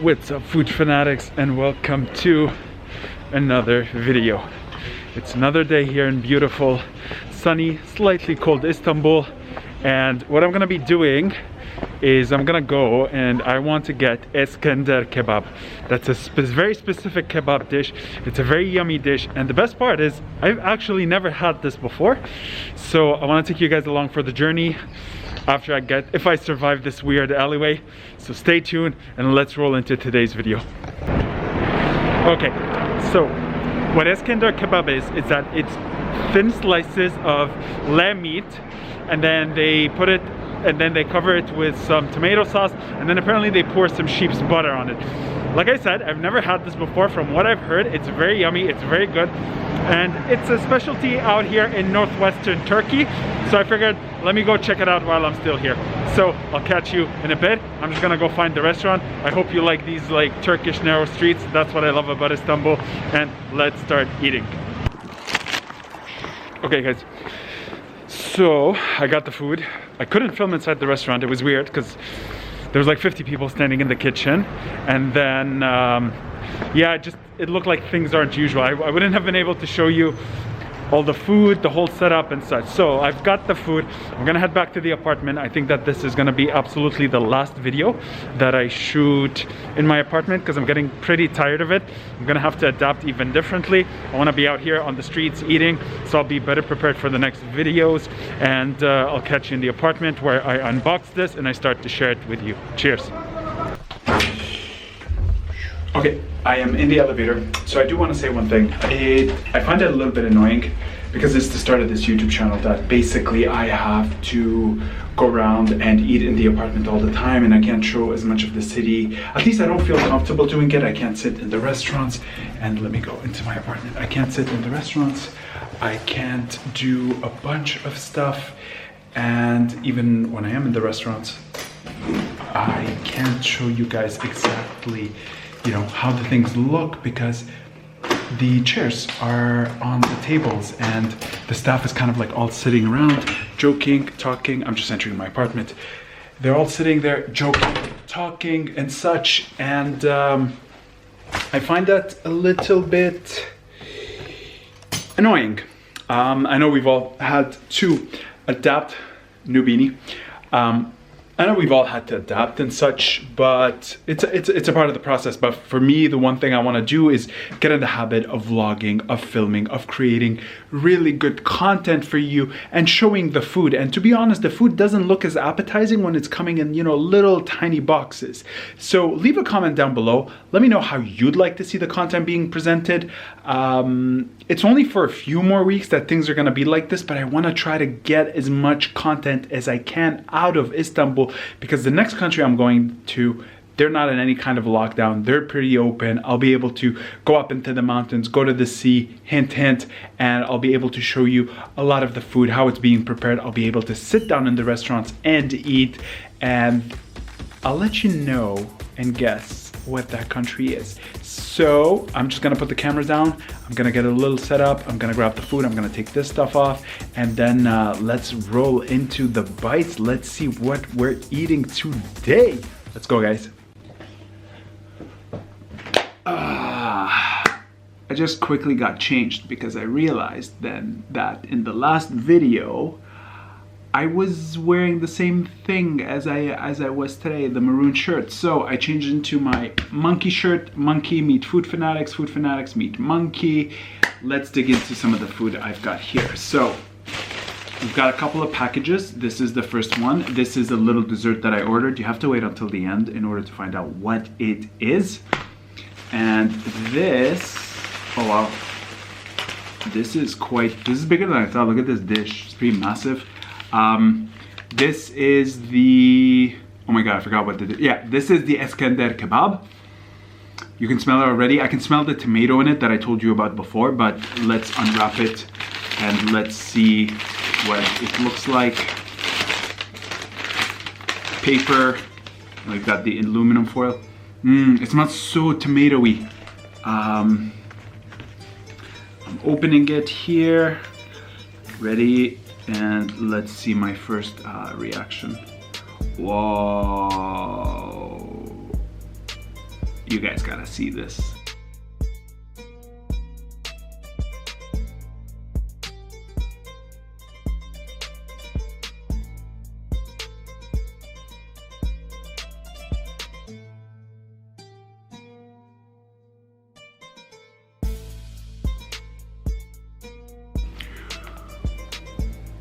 What's up, food fanatics, and welcome to another video. It's another day here in beautiful, sunny, slightly cold Istanbul, and what I'm gonna be doing is I'm gonna go and I want to get ISKENDER Kebab. That's a very specific kebab dish. It's a very yummy dish, and the best part is I've actually never had this before, so I want to take you guys along for the journey after if I survive this weird alleyway. So stay tuned and let's roll into today's video. Okay, so what ISKENDER Kebab is that it's thin slices of lamb meat, and then they put it and then they cover it with some tomato sauce, and then apparently they pour some sheep's butter on it. Like I said, I've never had this before. From what I've heard, it's very yummy, it's very good, and it's a specialty out here in northwestern Turkey. So I figured, let me go check it out while I'm still here. So I'll catch you in a bit. I'm just gonna go find the restaurant. I hope you like these like Turkish narrow streets. That's what I love about Istanbul. And let's start eating. Okay guys, so I got the food. I couldn't film inside the restaurant. It was weird because there was like 50 people standing in the kitchen, and then yeah, it looked like things aren't usual. I wouldn't have been able to show you all the food, the whole setup and such. So I've got the food. I'm gonna head back to the apartment. I think that this is gonna be absolutely the last video that I shoot in my apartment because I'm getting pretty tired of it. I'm gonna have to adapt even differently. I wanna be out here on the streets eating, so I'll be better prepared for the next videos, and I'll catch you in the apartment where I unbox this and I start to share it with you. Cheers. Okay, I am in the elevator, so I do want to say one thing. I find it a little bit annoying because it's the start of this YouTube channel that basically I have to go around and eat in the apartment all the time, and I can't show as much of the city. At least I don't feel comfortable doing it. I can't sit in the restaurants, and let me go into my apartment. I can't sit in the restaurants. I can't do a bunch of stuff, and even when I am in the restaurants, I can't show you guys exactly, you know, how the things look because the chairs are on the tables and the staff is kind of like all sitting around, joking, talking. I'm just entering my apartment. They're all sitting there joking, talking and such, and I find that a little bit annoying. I know we've all had to adapt, Nubini. I know we've all had to adapt and such, but it's a part of the process. But for me, the one thing I want to do is get in the habit of vlogging, of filming, of creating really good content for you and showing the food. And to be honest, the food doesn't look as appetizing when it's coming in, you know, little tiny boxes. So leave a comment down below. Let me know how you'd like to see the content being presented. It's only for a few more weeks that things are going to be like this, but I want to try to get as much content as I can out of Istanbul, because the next country I'm going to, they're not in any kind of lockdown. They're pretty open. I'll be able to go up into the mountains, go to the sea, hint, hint, and I'll be able to show you a lot of the food, how it's being prepared. I'll be able to sit down in the restaurants and eat, and I'll let you know and guess what that country is. So I'm just gonna put the camera down. I'm gonna get a little set up. I'm gonna grab the food. I'm gonna take this stuff off, and then let's roll into the bites. Let's see what we're eating today. Let's go, guys. I just quickly got changed because I realized then that in the last video I was wearing the same thing as I was today, the maroon shirt. So I changed into my monkey shirt. Monkey meet food fanatics meet monkey. Let's dig into some of the food I've got here. So we've got a couple of packages. This is the first one. This is a little dessert that I ordered. You have to wait until the end in order to find out what it is. And this, oh wow, this is bigger than I thought. Look at this dish, it's pretty massive. This is the, oh my god, I forgot what this is the ISKENDER Kebab. You can smell it already. I can smell the tomato in it that I told you about before, but let's unwrap it and let's see what it looks like. Paper, like got the aluminum foil. It smells so tomatoey. I'm opening it here. Ready? And let's see my first reaction. Whoa. You guys gotta see this.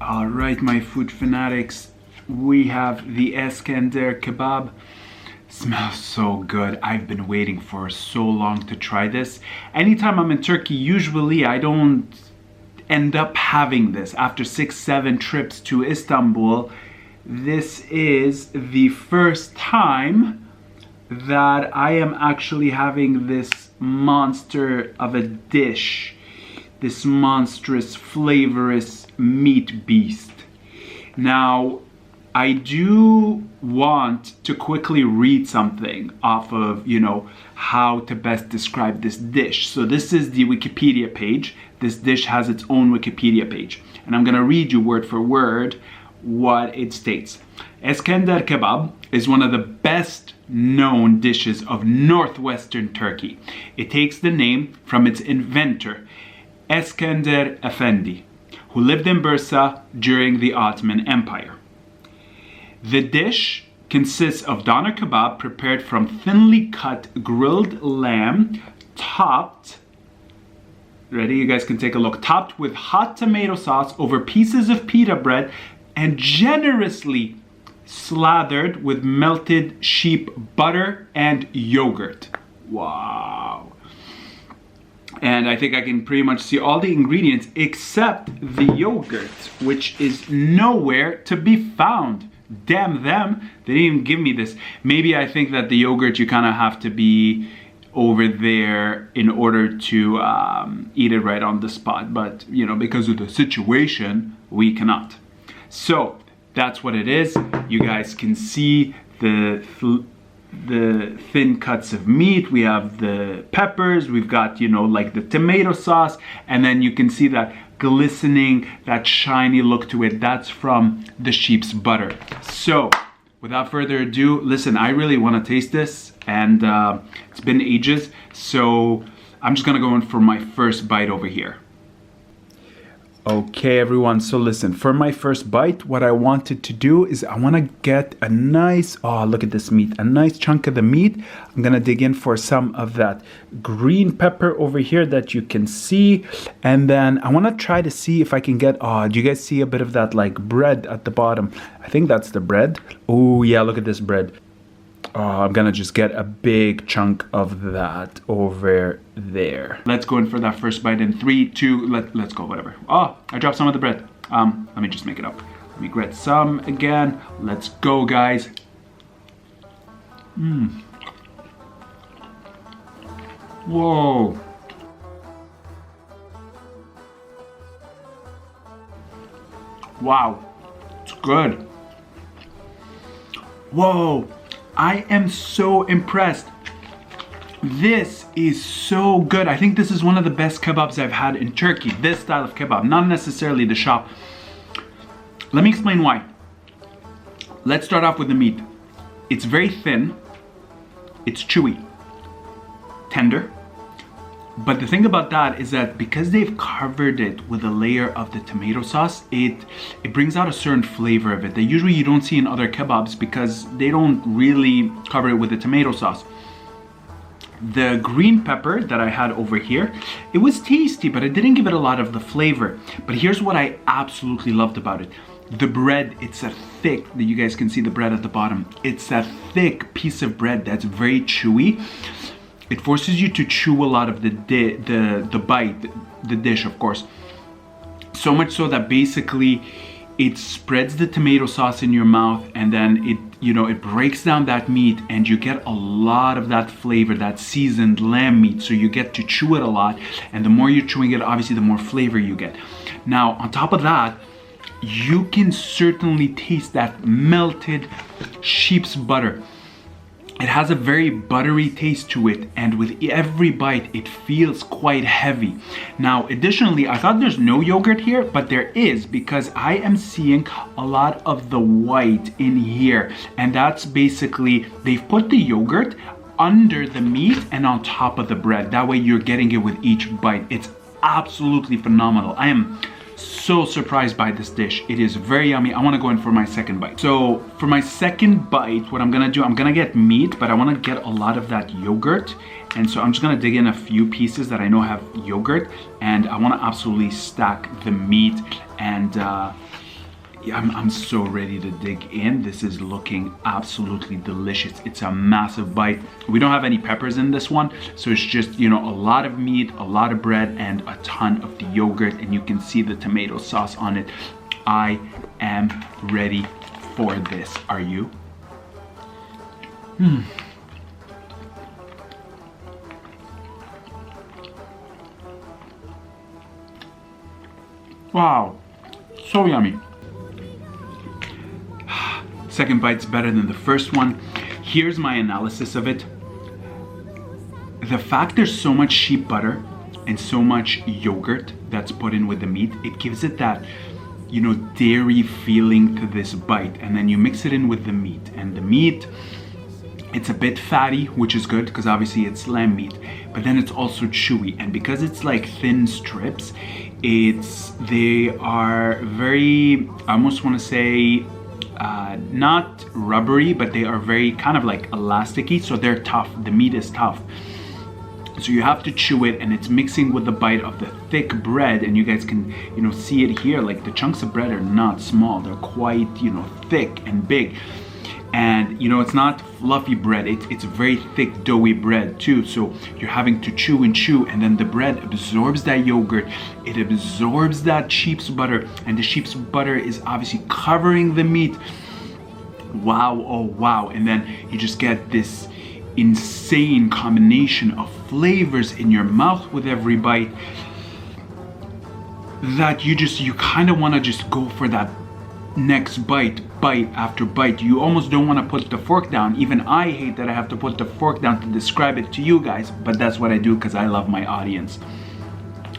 All right, my food fanatics, we have the ISKENDER Kebab. Smells so good. I've been waiting for so long to try this. Anytime I'm in Turkey, usually I don't end up having this. After 6-7 trips to Istanbul, this is the first time that I am actually having this monster of a dish. This monstrous, flavorous meat beast. Now, I do want to quickly read something off of, how to best describe this dish. So this is the Wikipedia page. This dish has its own Wikipedia page. And I'm gonna read you word for word what it states. ISKENDER Kebab is one of the best known dishes of northwestern Turkey. It takes the name from its inventor, İskender Efendi, who lived in Bursa during the Ottoman Empire. The dish consists of doner kebab prepared from thinly cut grilled lamb, topped, ready, you guys can take a look, topped with hot tomato sauce over pieces of pita bread and generously slathered with melted sheep butter and yogurt. Wow. And I think I can pretty much see all the ingredients except the yogurt, which is nowhere to be found. Damn them, they didn't even give me this. Maybe I think that the yogurt, you kind of have to be over there in order to eat it right on the spot. But, because of the situation, we cannot. So, that's what it is. You guys can see the thin cuts of meat. We have the peppers, we've got like the tomato sauce, and then you can see that glistening, that shiny look to it. That's from the sheep's butter. So without further ado, listen, I really want to taste this, and it's been ages, so I'm just gonna go in for my first bite over here. Okay everyone, so listen, for my first bite, what I wanted to do is I want to get a nice, oh look at this meat, a nice chunk of the meat. I'm going to dig in for some of that green pepper over here that you can see. And then I want to try to see if I can get, oh, do you guys see a bit of that like bread at the bottom? I think that's the bread. Oh yeah, look at this bread. Oh, I'm gonna just get a big chunk of that over there. Let's go in for that first bite in 3, 2, let's go, whatever. Oh, I dropped some of the bread. Let me just make it up. Let me get some again. Let's go, guys. Whoa. Wow, it's good. Whoa. I am so impressed. This is so good. I think this is one of the best kebabs I've had in Turkey. This style of kebab, not necessarily the shop. Let me explain why. Let's start off with the meat. It's very thin. It's chewy. Tender. But the thing about that is that because they've covered it with a layer of the tomato sauce, it brings out a certain flavor of it that usually you don't see in other kebabs because they don't really cover it with the tomato sauce. The green pepper that I had over here, it was tasty, but it didn't give it a lot of the flavor. But here's what I absolutely loved about it. The bread, it's a thick, you guys can see the bread at the bottom. It's a thick piece of bread that's very chewy. It forces you to chew a lot of the bite, the dish, of course. So much so that basically it spreads the tomato sauce in your mouth, and then it breaks down that meat, and you get a lot of that flavor, that seasoned lamb meat. So you get to chew it a lot, and the more you're chewing it, obviously the more flavor you get. Now, on top of that, you can certainly taste that melted sheep's butter. It has a very buttery taste to it, and with every bite it feels quite heavy. Now additionally, I thought there's no yogurt here, but there is, because I am seeing a lot of the white in here, and that's basically, they've put the yogurt under the meat and on top of the bread. That way you're getting it with each bite. It's absolutely phenomenal. I am so surprised by this dish. It is very yummy. I want to go in for my second bite. So for my second bite, what I'm gonna do, I'm gonna get meat, but I want to get a lot of that yogurt. And so I'm just gonna dig in a few pieces that I know have yogurt, and I want to absolutely stack the meat. And yeah, I'm so ready to dig in. This is looking absolutely delicious. It's a massive bite. We don't have any peppers in this one, so it's just, you know, a lot of meat, a lot of bread, and a ton of the yogurt, and you can see the tomato sauce on it. I am ready for this. Are you? Wow, so yummy. Second bite's better than the first one. Here's my analysis of it. The fact there's so much sheep butter and so much yogurt that's put in with the meat, it gives it that, you know, dairy feeling to this bite. And then you mix it in with the meat, and the meat, it's a bit fatty, which is good because obviously it's lamb meat, but then it's also chewy. And because it's like thin strips, they are very, I almost want to say, not rubbery, but they are very kind of like elasticy, so they're tough. The meat is tough, so you have to chew it, and it's mixing with the bite of the thick bread. And you guys can, you know, see it here, like the chunks of bread are not small, they're quite, you know, thick and big. And you know, it's not fluffy bread, it's very thick doughy bread too, so you're having to chew and chew, and then the bread absorbs that yogurt, it absorbs that sheep's butter, and the sheep's butter is obviously covering the meat. Wow, oh wow. And then you just get this insane combination of flavors in your mouth with every bite that you kind of want to just go for that next bite after bite. You almost don't want to put the fork down. Even I hate that I have to put the fork down to describe it to you guys, but that's what I do because I love my audience.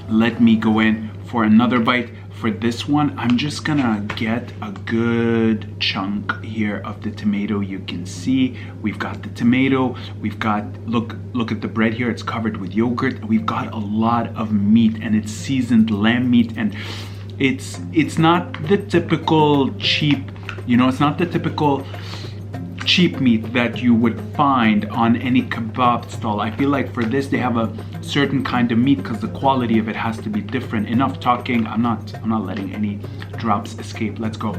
Let me go in for another bite. For this one, I'm just gonna get a good chunk here of the tomato. You can see we've got the tomato, we've got, look at the bread here, it's covered with yogurt. We've got a lot of meat, and it's seasoned lamb meat, and it's not the typical cheap, you know, it's not the typical cheap meat that you would find on any kebab stall. I feel like for this they have a certain kind of meat because the quality of it has to be different. Enough talking. I'm not letting any drops escape. Let's go.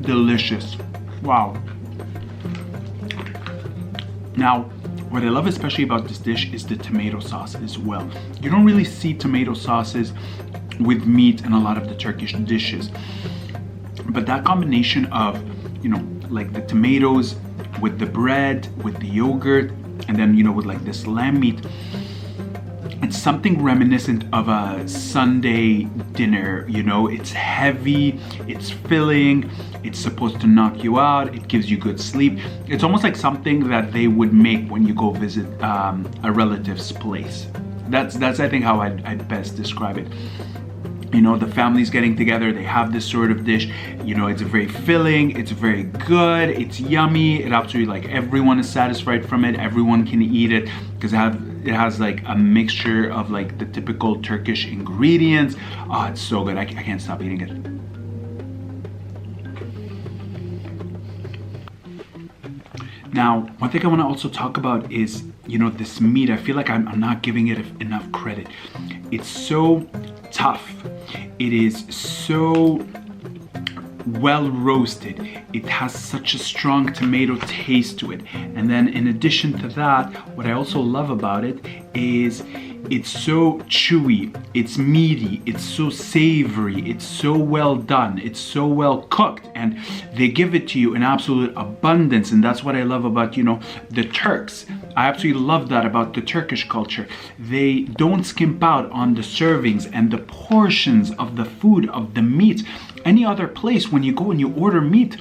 Delicious. Wow. Now, what I love especially about this dish is the tomato sauce as well. You don't really see tomato sauces with meat in a lot of the Turkish dishes, but that combination of, you know, like the tomatoes with the bread, with the yogurt, and then, you know, with like this lamb meat, it's something reminiscent of a Sunday dinner. You know, it's heavy, it's filling, it's supposed to knock you out, it gives you good sleep. It's almost like something that they would make when you go visit a relative's place. That's I think how I'd best describe it. You know, the family's getting together, they have this sort of dish. You know, it's very filling, it's very good, it's yummy. It absolutely, like, everyone is satisfied from it, everyone can eat it because it has like a mixture of like the typical Turkish ingredients. Oh, it's so good. I can't stop eating it. Now, one thing I want to also talk about is, you know, this meat. I feel like I'm not giving it enough credit. It's so tough. It is so well roasted. It has such a strong tomato taste to it. And then in addition to that, what I also love about it is it's so chewy, it's meaty, it's so savory, it's so well done, it's so well cooked, and they give it to you in absolute abundance. And that's what I love about, you know, the Turks. I absolutely love that about the Turkish culture. They don't skimp out on the servings and the portions of the food, of the meat. Any other place, when you go and you order meat,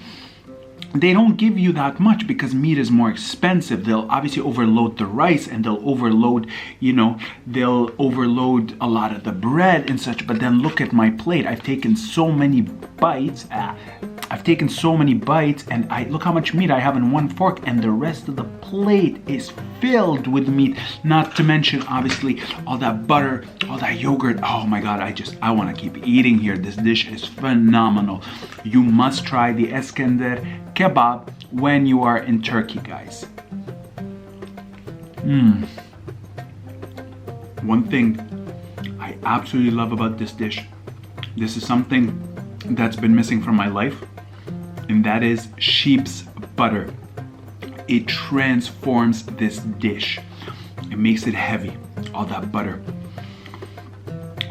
they don't give you that much because meat is more expensive. They'll obviously overload the rice, and they'll overload, they'll overload a lot of the bread and such. But then look at my plate. I've taken so many bites. And look how much meat I have in one fork, and the rest of the plate is filled with meat. Not to mention, obviously, all that butter, all that yogurt. Oh my God, I want to keep eating here. This dish is phenomenal. You must try the İskender Kebab when you are in Turkey, guys. One thing I absolutely love about this dish, this is something that's been missing from my life, and that is sheep's butter. It transforms this dish. It makes it heavy, all that butter.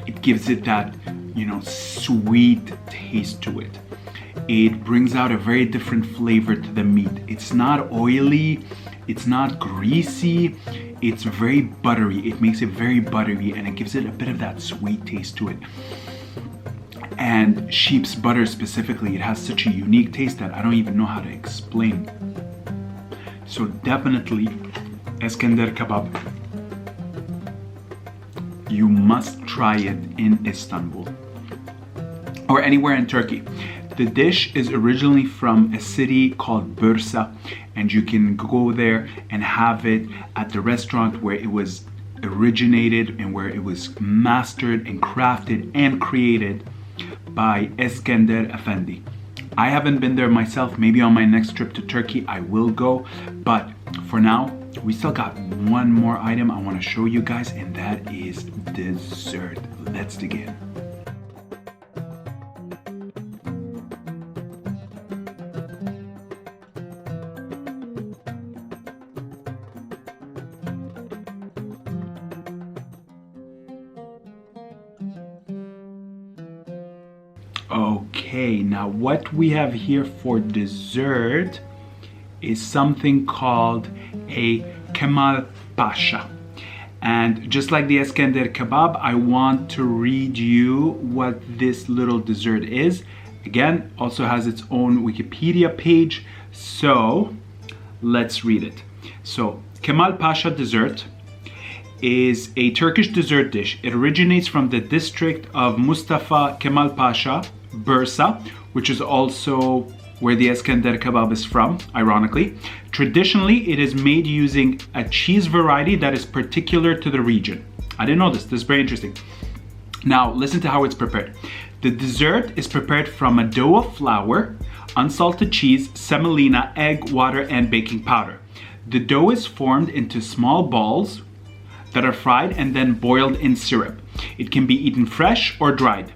It gives it that, sweet taste to it. It brings out a very different flavor to the meat. It's not oily, it's not greasy, it's very buttery. It makes it very buttery, and it gives it a bit of that sweet taste to it. And sheep's butter specifically, it has such a unique taste that I don't even know how to explain. So definitely, İskender Kebab. You must try it in Istanbul or anywhere in Turkey. The dish is originally from a city called Bursa, and you can go there and have it at the restaurant where it was originated and where it was mastered and crafted and created by İskender Efendi. I haven't been there myself. Maybe on my next trip to Turkey I will go, but for now we still got one more item I want to show you guys, and that is dessert. Let's dig in. Okay, now what we have here for dessert is something called a Kemal Pasha. And just like the İskender Kebab, I want to read you what this little dessert is. Again, also has its own Wikipedia page, so let's read it. So, Kemal Pasha dessert is a Turkish dessert dish. It originates from the district of Mustafa Kemal Pasha, Bursa, which is also where the İskender Kebab is from, ironically. Traditionally, it is made using a cheese variety that is particular to the region. I didn't know this. This is very interesting. Now, listen to how it's prepared. The dessert is prepared from a dough of flour, unsalted cheese, semolina, egg, water, and baking powder. The dough is formed into small balls that are fried and then boiled in syrup. It can be eaten fresh or dried.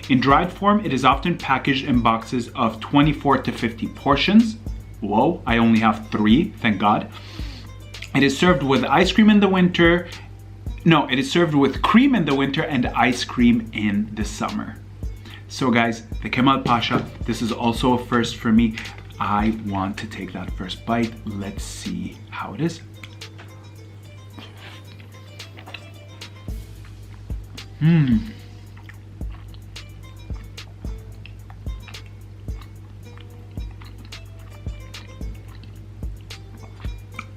In dried form, it is often packaged in boxes of 24 to 50 portions. Whoa, I only have 3, thank God. It is served with ice cream in the winter. No, it is served with cream in the winter and ice cream in the summer. So guys, the Kemal Pasha, this is also a first for me. I want to take that first bite. Let's see how it is.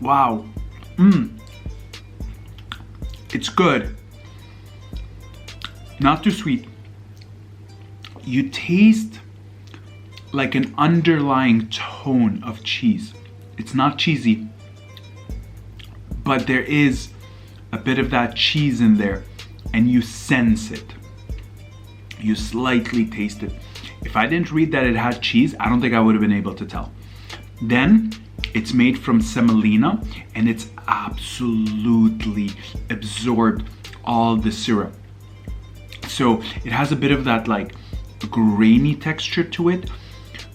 Wow. It's good. Not too sweet. You taste like an underlying tone of cheese. It's not cheesy, but there is a bit of that cheese in there, and you sense it. You slightly taste it. If I didn't read that it had cheese, I don't think I would have been able to tell. Then it's made from semolina, and it's absolutely absorbed all the syrup. So it has a bit of that like grainy texture to it,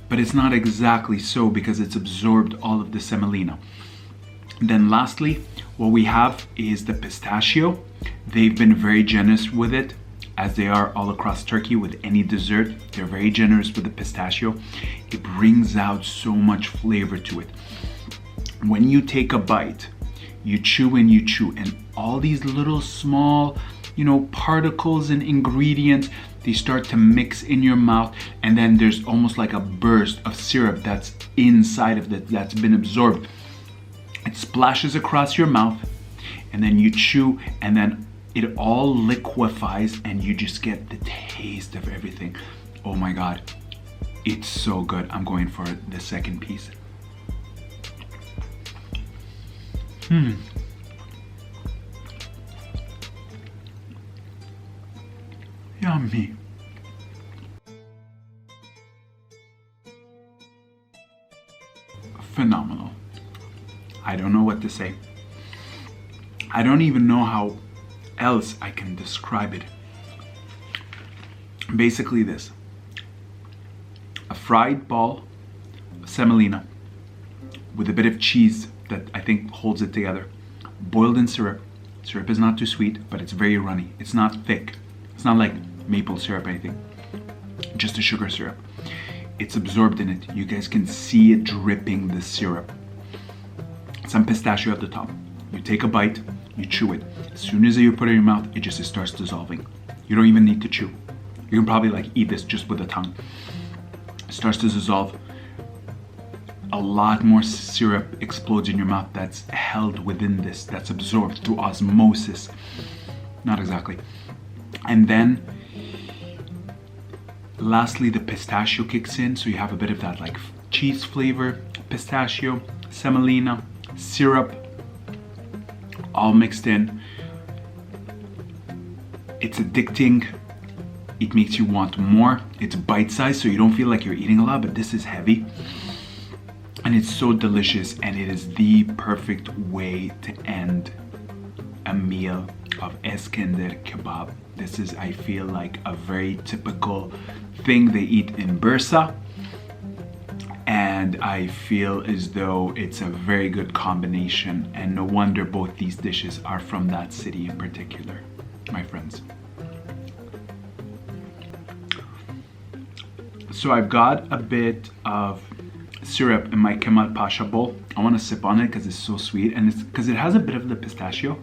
but it's not exactly so because it's absorbed all of the semolina. Then lastly, what we have is the pistachio. They've been very generous with it, as they are all across Turkey with any dessert. They're very generous with the pistachio. It brings out so much flavor to it. When you take a bite, you chew and you chew, and all these little small, you know, particles and ingredients, they start to mix in your mouth, and then there's almost like a burst of syrup that's inside of it, that's been absorbed. It splashes across your mouth, and then you chew, and then it all liquefies, and you just get the taste of everything. Oh my God, it's so good. I'm going for the second piece. Yummy. Phenomenal. I don't know what to say. I don't even know how else I can describe it. Basically this: a fried ball of semolina with a bit of cheese that I think holds it together, boiled in syrup. Syrup is not too sweet, but it's very runny. It's not thick. It's not like maple syrup or anything, just a sugar syrup. It's absorbed in it. You guys can see it dripping the syrup. Some pistachio at the top. You take a bite, you chew it. As soon as you put it in your mouth, it just starts dissolving. You don't even need to chew. You can probably like eat this just with the tongue. It starts to dissolve. A lot more syrup explodes in your mouth that's held within this, that's absorbed through osmosis. Not exactly. And then lastly, the pistachio kicks in, so you have a bit of that like cheese flavor, pistachio, semolina, syrup, all mixed in. It's addicting. It makes you want more. It's bite-sized, so you don't feel like you're eating a lot, but this is heavy. And it's so delicious, and it is the perfect way to end a meal of İskender Kebab. This is, I feel like, a very typical thing they eat in Bursa, and I feel as though it's a very good combination, and no wonder both these dishes are from that city in particular, my friends. So I've got a bit of syrup in my Kemal Pasa bowl. I want to sip on it because it's so sweet, and it's because it has a bit of the pistachio.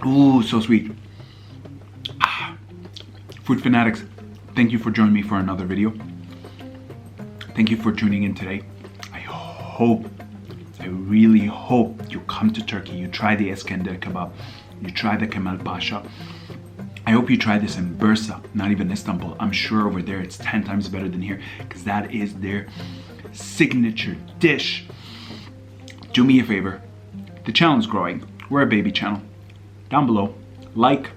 Ooh, so sweet. Food fanatics, thank you for joining me for another video. Thank you for tuning in today. I really hope you come to Turkey, you try the İskender Kebab, you try the Kemal Pasa. I hope you try this in Bursa, not even Istanbul. I'm sure over there it's 10 times better than here, because that is their signature dish. Do me a favor, the channel is growing. We're a baby channel. Down below, like,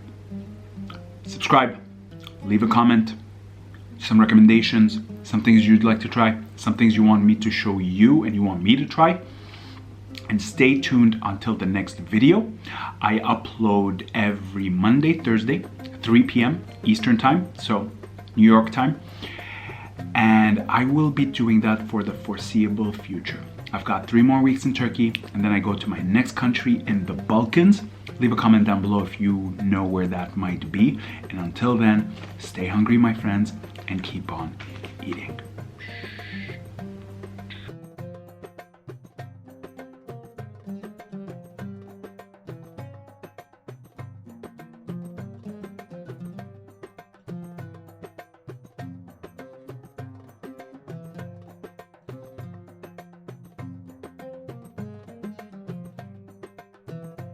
subscribe, leave a comment, some recommendations, some things you'd like to try, some things you want me to show you and you want me to try. And stay tuned until the next video. I upload every Monday, Thursday, 3 p.m. Eastern time, so New York time. And I will be doing that for the foreseeable future. I've got 3 more weeks in Turkey, and then I go to my next country in the Balkans. Leave a comment down below if you know where that might be. And until then, stay hungry, my friends, and keep on eating.